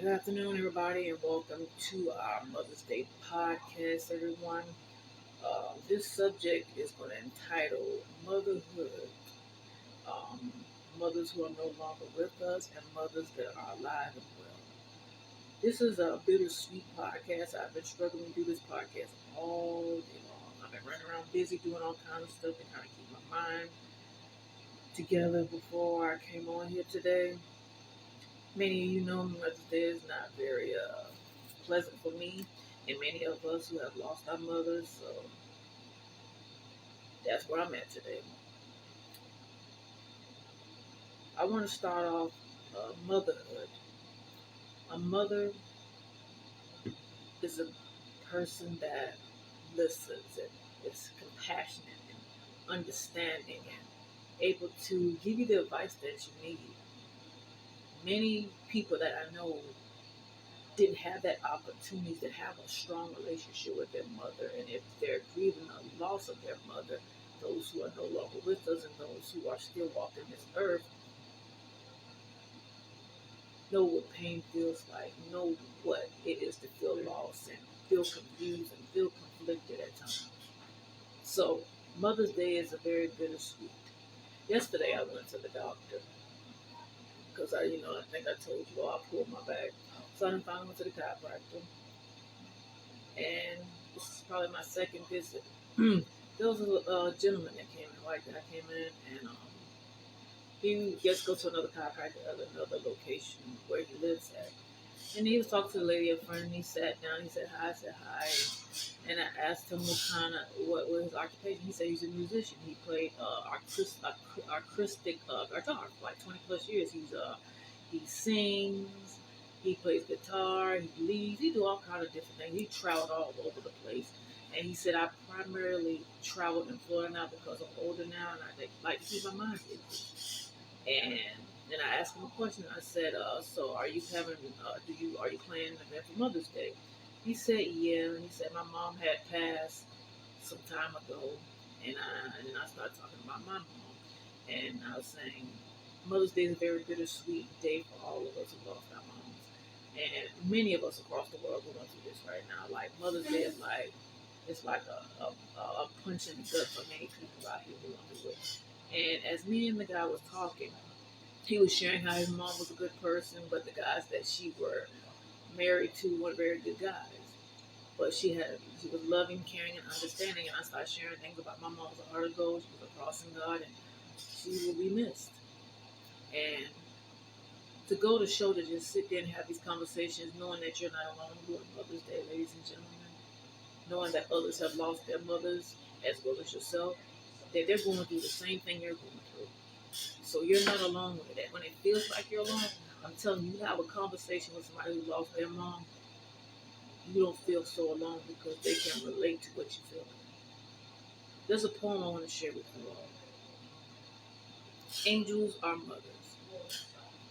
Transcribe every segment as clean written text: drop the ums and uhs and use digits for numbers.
Good afternoon, everybody, and welcome to our Mother's Day podcast, everyone. This subject is going to entitle Motherhood. Um, Mothers who are no longer with us and mothers that are alive and well. This is a bittersweet podcast. I've been struggling to do this podcast all day long. I've been running around busy doing all kinds of stuff and trying to keep my mind together before I came on here today. Many of you know Mother's Day is not very pleasant for me and many of us who have lost our mothers. So that's where I'm at today. I want to start off motherhood. A mother is a person that listens and is compassionate and understanding and able to give you the advice that you need. Many people that I know didn't have that opportunity to have a strong relationship with their mother, and if they're grieving the loss of their mother, those who are no longer with us and those who are still walking this earth know what pain feels like, know what it is to feel lost and feel confused and feel conflicted at times. So Mother's Day is a very bittersweet. Yesterday I went to the doctor because I think I told you I pulled my back. So I finally went to the chiropractor, and this is probably my second visit. There was a gentleman that came in, white guy came in, and he gets to go to another chiropractor at another location where he lives at. And he was talking to the lady up front, and he sat down. He said hi. I said hi, and I asked him what was his occupation. He said he's a musician. He played acoustic guitar for like 20 plus years. He sings. He plays guitar. He leads. He do all kind of different things. He traveled all over the place. And he said, I primarily travel in Florida now because I'm older now, and I like to keep my mind busy. And then I asked him a question. I said, "So are you are you planning an event for Mother's Day?" He said, "Yeah." And he said, "My mom had passed some time ago," and then I started talking about my mom, and I was saying, Mother's Day is a very bittersweet day for all of us who lost our moms, and many of us across the world are going through this right now. Like Mother's Day is like it's like a punch in the gut for many people out here who want to do it. And as me and the guy was talking, he was sharing how his mom was a good person, but the guys that she were married to weren't very good guys. But she was loving, caring, and understanding. And I started sharing things about my mom was a heart of gold. She was a crossing God, and she will be missed. And to go to show to just sit there and have these conversations, knowing that you're not alone doing Mother's Day, ladies and gentlemen, knowing that others have lost their mothers as well as yourself, that they're going through the same thing you're going through. So you're not alone with it. When it feels like you're alone, I'm telling you, you have a conversation with somebody who lost their mom, you don't feel so alone because they can relate to what you feel. There's a poem I want to share with you all. Angels are mothers.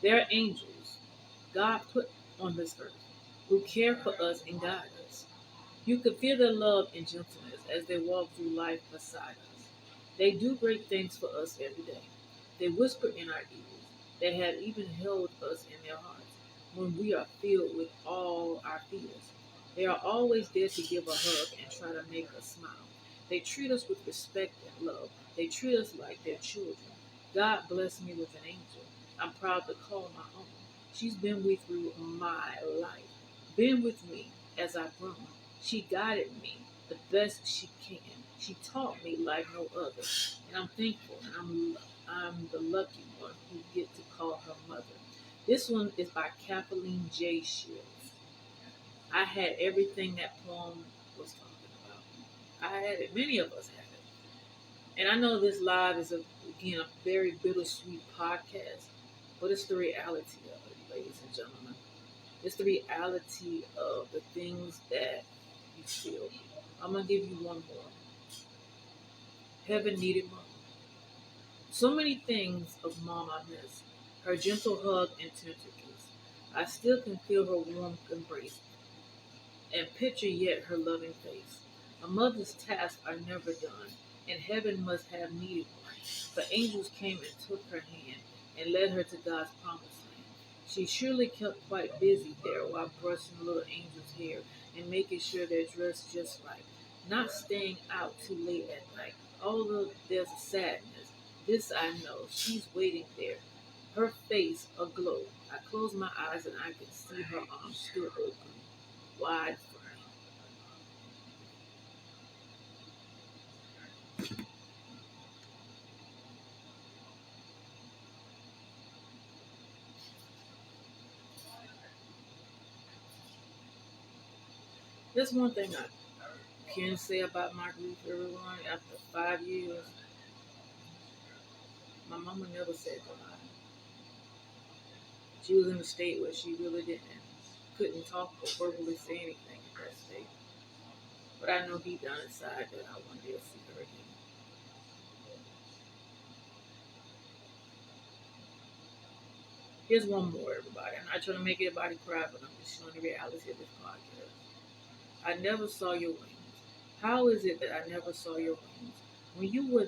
They're angels God put on this earth who care for us and guide us. You can feel their love and gentleness as they walk through life beside us. They do great things for us every day. They whisper in our ears. They have even held us in their hearts when we are filled with all our fears. They are always there to give a hug and try to make us smile. They treat us with respect and love. They treat us like their children. God blessed me with an angel I'm proud to call my own. She's been with through my life, been with me as I've grown. She guided me the best she can. She taught me like no other, and I'm thankful, and I'm the lucky one who get to call her mother. This one is by Kathleen J. Shields. I had everything that poem was talking about. I had it. Many of us had it. And I know this live is again a very bittersweet podcast, but it's the reality of it, ladies and gentlemen. It's the reality of the things that you feel. I'm gonna give you one more. Heaven needed mom. So many things of mom I miss. Her gentle hug and tentacles. I still can feel her warm embrace and picture yet her loving face. A mother's tasks are never done, and heaven must have needed one. The angels came and took her hand and led her to God's promised land. She surely kept quite busy there while brushing the little angel's hair and making sure they're dressed just right, not staying out too late at night. Although there's a sadness, this I know, she's waiting there, her face aglow. I close my eyes and I can see her arms still open, wide for me. There's one thing I can say about my grief, everyone. After 5 years, my mama never said goodbye. She was in a state where she really couldn't talk or verbally say anything at that state. But I know deep down inside that I one day will see her again. Here's one more, everybody. I'm not trying to make anybody cry, but I'm just showing the reality of this podcast. I never saw your wings. How is it that I never saw your wings? When you were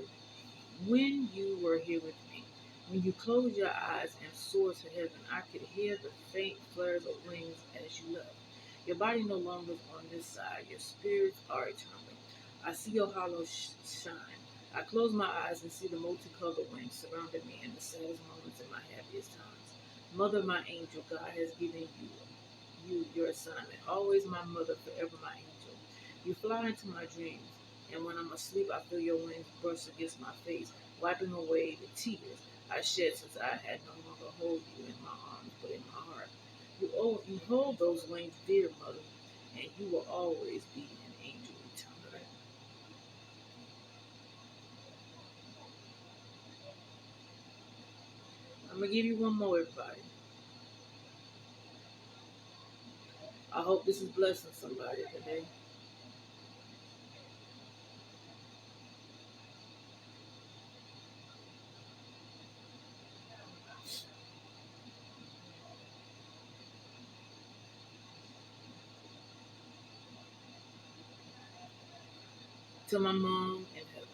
when you were here with me, when you closed your eyes and soared to heaven, I could hear the faint flutters of wings as you left. Your body no longer is on this side. Your spirits are eternal. I see your hollow shine. I close my eyes and see the multicolored wings surrounding me in the saddest moments in my happiest times. Mother, my angel, God has given you your assignment. Always my mother, forever my angel. You fly into my dreams, and when I'm asleep, I feel your wings brush against my face, wiping away the tears I shed since I had no longer hold you in my arms, but in my heart. You hold those wings dear, mother, and you will always be an angel eternally. I'm gonna give you one more, everybody. I hope this is blessing somebody today. To my mom in heaven,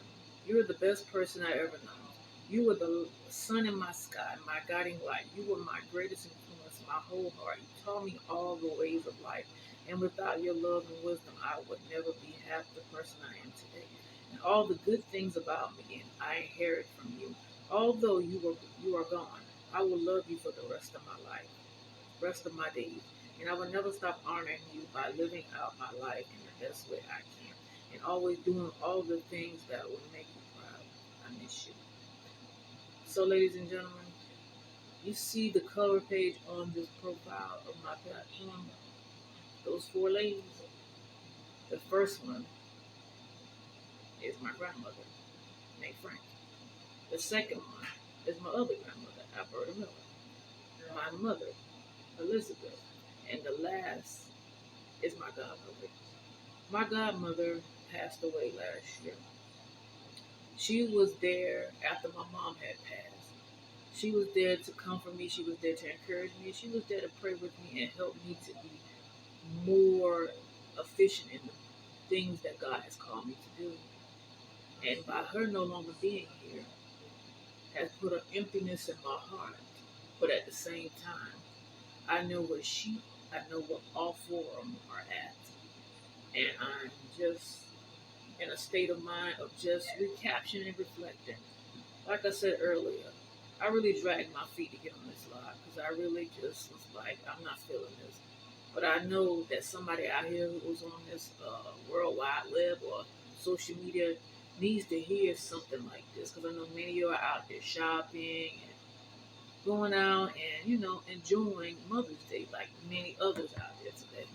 you are the best person I ever known. You were the sun in my sky, my guiding light. You were my greatest influence, my whole heart. You taught me all the ways of life. And without your love and wisdom, I would never be half the person I am today. And all the good things about me, and I inherit from you. Although you are gone, I will love you for the rest of my life, rest of my days. And I will never stop honoring you by living out my life in the best way I can. And always doing all the things that will make you proud. I miss you. So, ladies and gentlemen, you see the cover page on this profile of my platform. Those four ladies. The first one is my grandmother, named Frank. The second one is my other grandmother, Alberta Miller. My mother, Elizabeth. And the last is my godmother. My godmother passed away last year. She was there after my mom had passed. She was there to comfort me. She was there to encourage me. She was there to pray with me and help me to be more efficient in the things that God has called me to do. And by her no longer being here, has put an emptiness in my heart. But at the same time, I know I know what all four of them are at. And I'm just in a state of mind of just recapturing and reflecting. Like I said earlier, I really dragged my feet to get on this live because I really just was like, I'm not feeling this. But I know that somebody out here who's on this World Wide Web or social media needs to hear something like this because I know many of you are out there shopping and going out and, enjoying Mother's Day like many others out there today.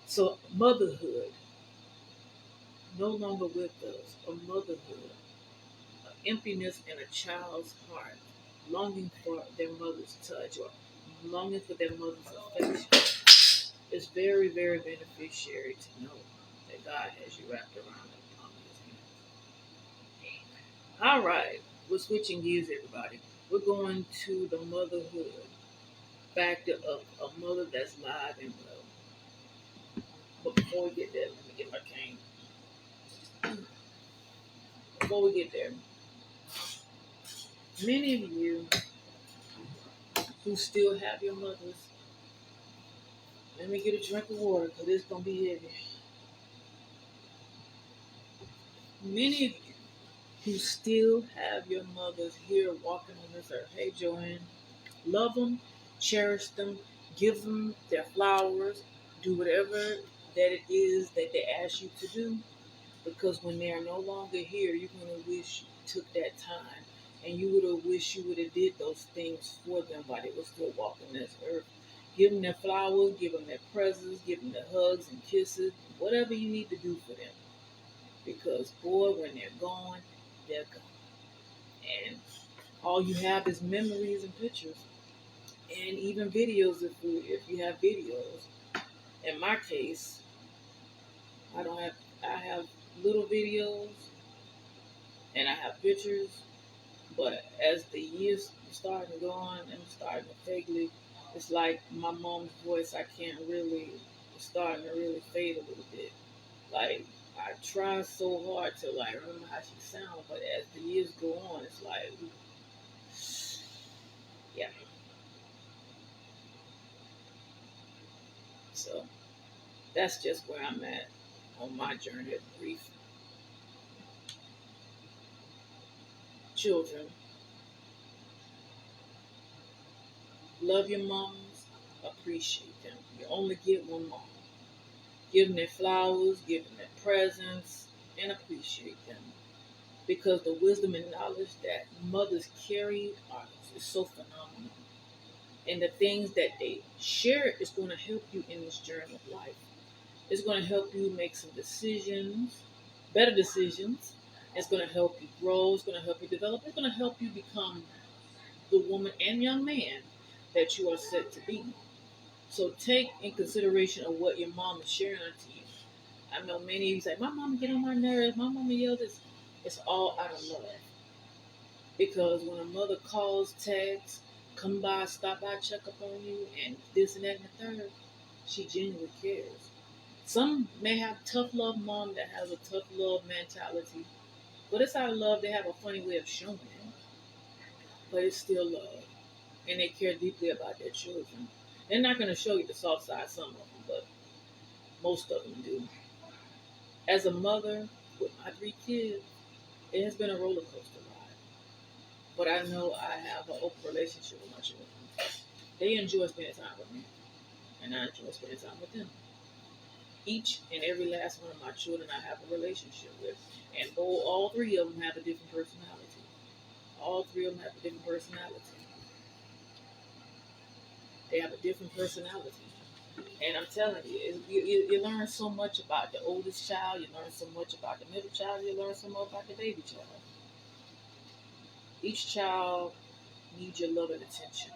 So, motherhood, no longer with us, or motherhood, emptiness in a child's heart, longing for their mother's touch or longing for their mother's affection. It's very, very beneficiary to know that God has you wrapped around the palm of his hand. All right, we're switching gears, everybody. We're going to the motherhood factor of a mother that's live and well. But before we get there, let me get my cane. Before we get there, many of you who still have your mothers, let me get a drink of water because it's going to be heavy. Many of you who still have your mothers here walking on this earth, hey Joanne, love them, cherish them, give them their flowers, do whatever that it is that they ask you to do. Because when they are no longer here, you're going to wish you took that time. And you would have wished you would have did those things for them while they were still walking this earth. Give them their flowers, give them their presents, give them their hugs and kisses, whatever you need to do for them. Because, boy, when they're gone, they're gone. And all you have is memories and pictures. And even videos if you have videos. In my case, I have little videos and I have pictures, but as the years starting to go on and starting to vaguely, it's like my mom's voice, I can't really, it's starting to really fade a little bit. Like, I try so hard to like remember how she sounds, but as the years go on, it's like, yeah. So that's just where I'm at on my journey of grief. Children, love your moms, appreciate them. You only get one mom. Give them their flowers, give them their presents, and appreciate them. Because the wisdom and knowledge that mothers carry is so phenomenal. And the things that they share is going to help you in this journey of life. It's going to help you make some decisions, better decisions. It's going to help you grow. It's going to help you develop. It's going to help you become the woman and young man that you are set to be. So take in consideration of what your mom is sharing to you. I know many of you say, my mama get on my nerves, my mama yells this. It's all out of love. Because when a mother calls, texts, come by, stop by, check up on you, and this and that and the third, she genuinely cares. Some may have tough love mom that has a tough love mentality, but it's out of love. They have a funny way of showing it, but it's still love. And they care deeply about their children. They're not going to show you the soft side, some of them, but most of them do. As a mother with my 3 kids, it has been a roller coaster ride. But I know I have an open relationship with my children. They enjoy spending time with me, and I enjoy spending time with them. Each and every last one of my children I have a relationship with, and all 3 of them have a different personality. All 3 of them have a different personality. They have a different personality. And I'm telling you, you learn so much about the oldest child, you learn so much about the middle child, you learn so much about the baby child. Each child needs your love and attention.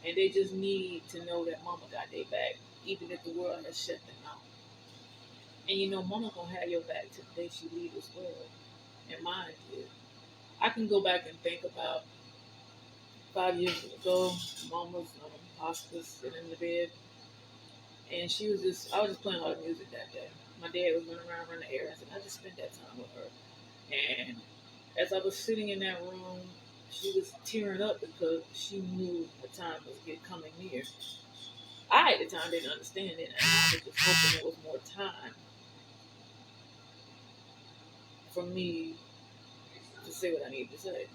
And they just need to know that mama got their back, even if the world has shut them out. And you know, mama gonna have your back till the day she leaves this world. And mine did. I can go back and think about 5 years ago, mom was on hospice sitting in the bed. And I was just playing a lot of music that day. My dad was running around running errands, and I just spent that time with her. And as I was sitting in that room, she was tearing up because she knew the time was coming near. I, at the time, didn't understand it, and I was just hoping there was more time for me to say what I needed to say.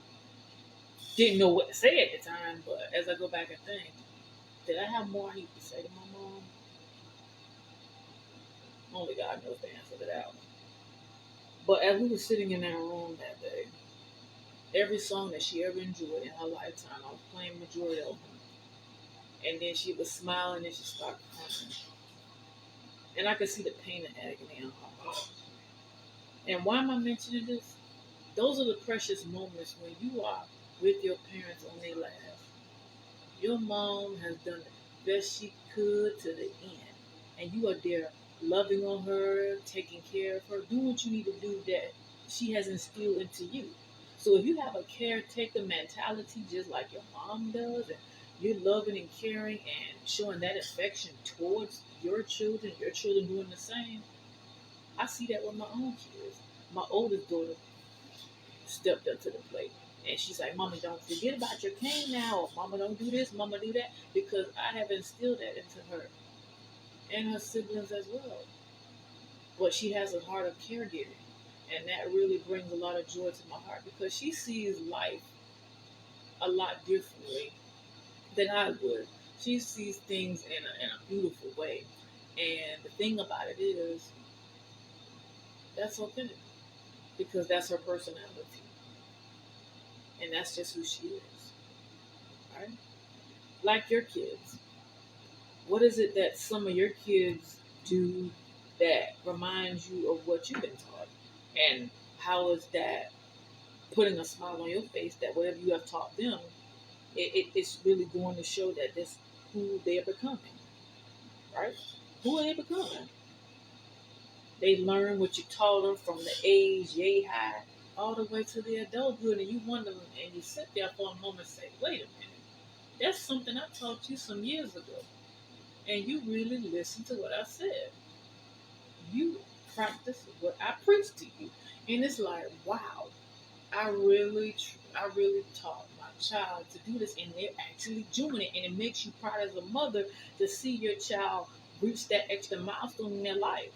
Didn't know what to say at the time, but as I go back and think, did I have more I need to say to my mom? Only God knows the answer to that one. But as we were sitting in that room that day, every song that she ever enjoyed in her lifetime, I was playing majority of them. And then she was smiling and she started crying. And I could see the pain and agony in her heart. And why am I mentioning this? Those are the precious moments when you are with your parents on their last. Your mom has done the best she could to the end. And you are there loving on her, taking care of her, doing what you need to do that she has instilled into you. So if you have a caretaker mentality just like your mom does, and you're loving and caring and showing that affection towards your children doing the same, I see that with my own kids. My oldest daughter stepped up to the plate And she's like, Mama, don't forget about your cane now, or Mama, don't do this, Mama, do that, because I have instilled that into her and her siblings as well. But she has a heart of caregiving, and that really brings a lot of joy to my heart because she sees life a lot differently than I would. She sees things in a beautiful way. And the thing about it is, that's okay because that's her personality. And that's just who she is. Right? Like your kids. What is it that some of your kids do that reminds you of what you've been taught? And how is that putting a smile on your face that whatever you have taught them, it's really going to show that that's who they're becoming, right? Who are they becoming? They learn what you taught them from the age yay high all the way to the adulthood, and you wonder, and you sit there for a moment and say, wait a minute, that's something I taught you some years ago, and you really listened to what I said. You practice what I preached to you, and it's like, wow, I really taught my child to do this, and they're actually doing it, and it makes you proud as a mother to see your child reach that extra milestone in their life.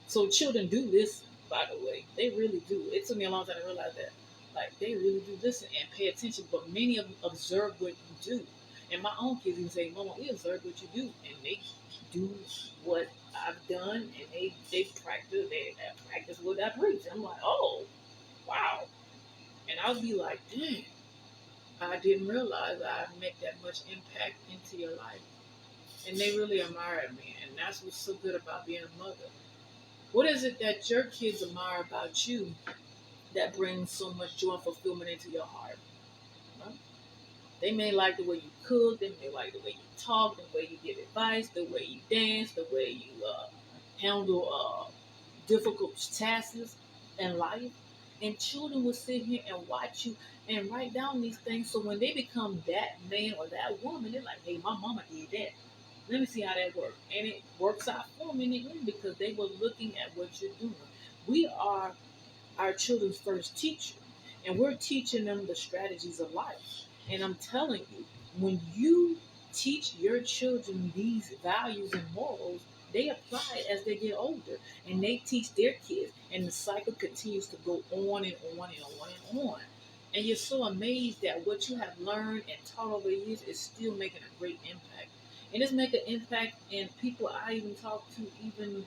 So children do listen, by the way. They really do. It took me a long time to realize that. Like, they really do listen and pay attention, but many of them observe what you do. And my own kids even say, Mama, we observe what you do. And they do what I've done, and they practice what I preach. I'm like, oh, wow. And I'll be like, dang, I didn't realize I'd make that much impact into your life. And they really admire me. And that's what's so good about being a mother. What is it that your kids admire about you that brings so much joy and fulfillment into your heart? Well, they may like the way you cook, they may like the way you talk, the way you give advice, the way you dance, the way you handle difficult tasks in life. And children will sit here and watch you and write down these things. So when they become that man or that woman, they're like, hey, my mama did that. Let me see how that works. And it works out for them in the end because they were looking at what you're doing. We are our children's first teacher, and we're teaching them the strategies of life. And I'm telling you, when you teach your children these values and morals, they apply it as they get older, and they teach their kids, and the cycle continues to go on and on and on and on. And you're so amazed that what you have learned and taught over the years is still making a great impact. And it's making an impact in people I even talk to, even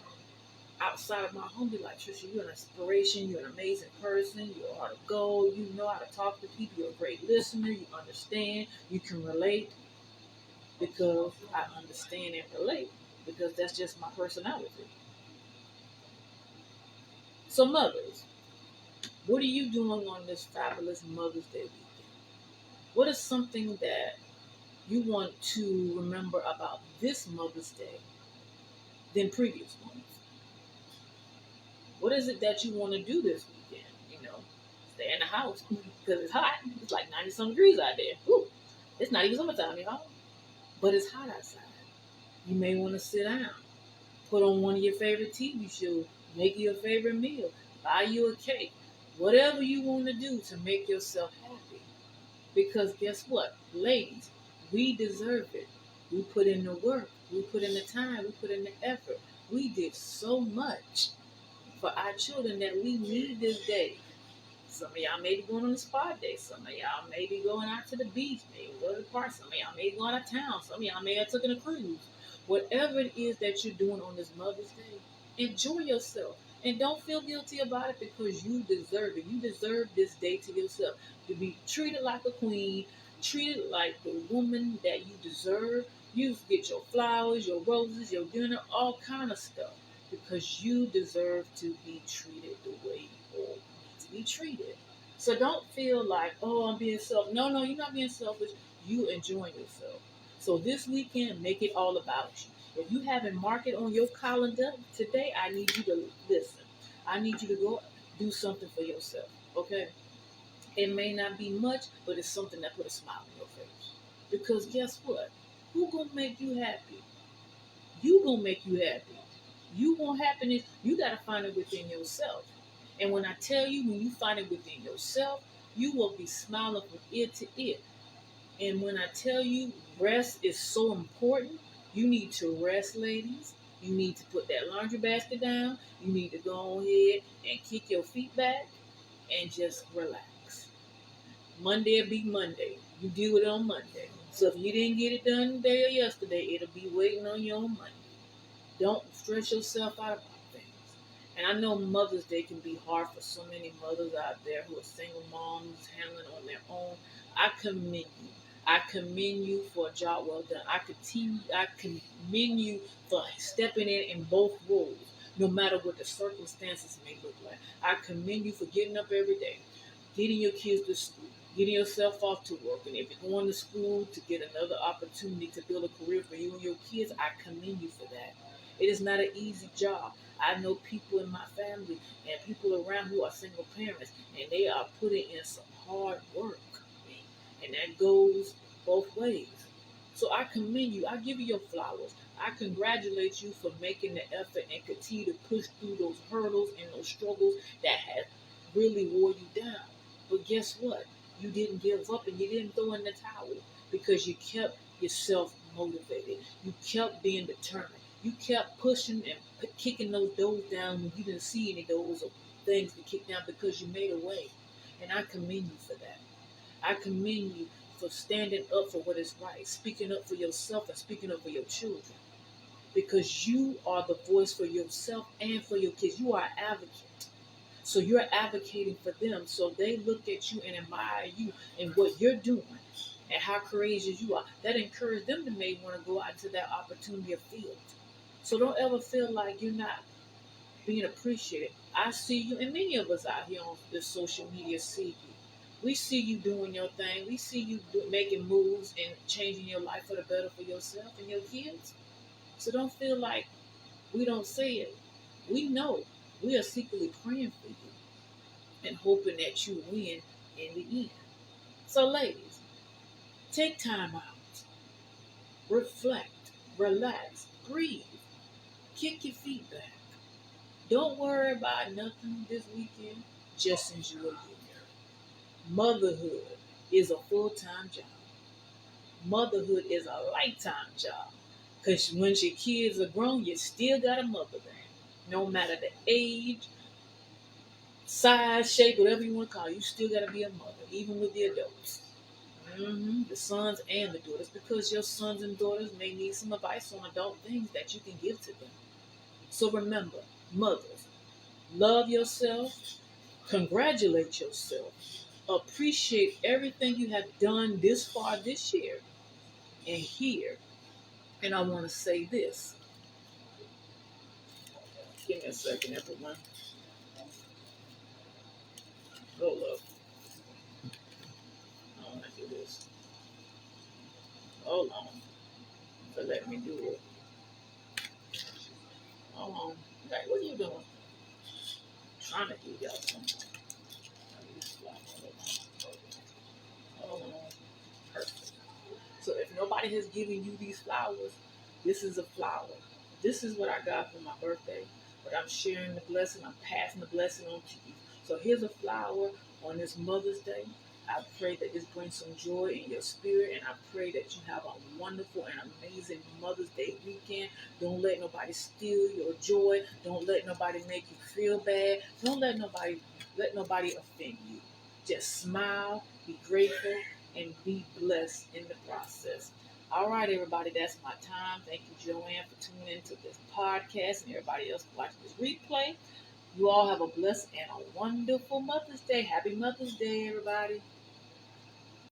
outside of my home. Be like, Trisha, you're an inspiration. You're an amazing person. You know how to go. You know how to talk to people. You're a great listener. You understand. You can relate because I understand and relate because that's just my personality. So, mothers, what are you doing on this fabulous Mother's Day weekend? What is something that you want to remember about this Mother's Day than previous ones? What is it that you want to do this weekend? Stay in the house because it's hot. It's like 90 some degrees out there. Whew. It's not even summertime, y'all. But it's hot outside. You may want to sit down, put on one of your favorite TV shows, make you a favorite meal, buy you a cake, whatever you want to do to make yourself happy. Because guess what? Ladies, we deserve it. We put in the work, we put in the time, we put in the effort. We did so much for our children that we need this day. Some of y'all may be going on a spa day. Some of y'all may be going out to the beach, maybe go to the park. Some of y'all may be going out of town. Some of y'all may have taken a cruise. Whatever it is that you're doing on this Mother's Day, enjoy yourself. And don't feel guilty about it because you deserve it. You deserve this day to yourself. To be treated like a queen, treated like the woman that you deserve. You get your flowers, your roses, your dinner, all kind of stuff. Because you deserve to be treated the way you all need to be treated. So don't feel like, oh, I'm being selfish. No, no, you're not being selfish. You enjoying yourself. So this weekend, make it all about you. If you haven't marked it on your calendar today, I need you to listen. I need you to go do something for yourself. Okay? It may not be much, but it's something that put a smile on your face. Because guess what? Who gonna make you happy? You gonna make you happy. You want happiness, you gotta find it within yourself. And when I tell you, when you find it within yourself, You will be smiling from ear to ear. And when I tell you rest is so important, you need to rest, ladies. You need to put that laundry basket down. You need to go ahead and kick your feet back and just relax. Monday will be Monday. You do it on Monday. So if you didn't get it done today or yesterday, it'll be waiting on you on Monday. Don't stress yourself out about things. And I know Mother's Day can be hard for so many mothers out there who are single moms handling it on their own. I commend you. I commend you for a job well done. I commend you for stepping in both roles, no matter what the circumstances may look like. I commend you for getting up every day, getting your kids to school, getting yourself off to work, and if you're going to school to get another opportunity to build a career for you and your kids, I commend you for that. It is not an easy job. I know people in my family and people around who are single parents, and they are putting in some hard work, and that goes both ways. So I commend you. I give you your flowers. I congratulate you for making the effort and continue to push through those hurdles and those struggles that have really wore you down. But guess what? You didn't give up and you didn't throw in the towel because you kept yourself motivated. You kept being determined. You kept pushing and kicking those doors down when you didn't see any doors or things to kick down because you made a way. And I commend you for that. I commend you for standing up for what is right, speaking up for yourself and speaking up for your children. Because you are the voice for yourself and for your kids. You are an advocate. So you're advocating for them. So they look at you and admire you and what you're doing and how courageous you are. That encourages them to maybe want to go out into that opportunity of field. So don't ever feel like you're not being appreciated. I see you, and many of us out here on this social media see you. We see you doing your thing. We see you making moves and changing your life for the better for yourself and your kids. So don't feel like we don't say it. We know we are secretly praying for you and hoping that you win in the end. So, ladies, take time out, reflect, relax, breathe, kick your feet back. Don't worry about nothing this weekend. Just enjoy your year. Motherhood is a full-time job. Motherhood is a lifetime job. Because once your kids are grown, you still got a mother there. No matter the age, size, shape, whatever you want to call it, you still got to be a mother, even with the adults. The sons and the daughters, because your sons and daughters may need some advice on adult things that you can give to them. So remember, mothers, love yourself, congratulate yourself, appreciate everything you have done this far this year and here. And I want to say this. Give me a second, everyone. Hold up. I want to do this. Hold on. So let me do it. Hold on. Hey, what are you doing? I'm trying to do y'all something. Hold on. Perfect. So if nobody has given you these flowers, this is a flower. This is what I got for my birthday. But I'm sharing the blessing. I'm passing the blessing on to you. So here's a flower on this Mother's Day. I pray that this brings some joy in your spirit, and I pray that you have a wonderful and amazing Mother's Day weekend. Don't let nobody steal your joy. Don't let nobody make you feel bad. Don't let nobody offend you. Just smile, be grateful, and be blessed in the process. All right, everybody, that's my time. Thank you, Joanne, for tuning into this podcast and everybody else watching this replay. You all have a blessed and a wonderful Mother's Day. Happy Mother's Day, everybody.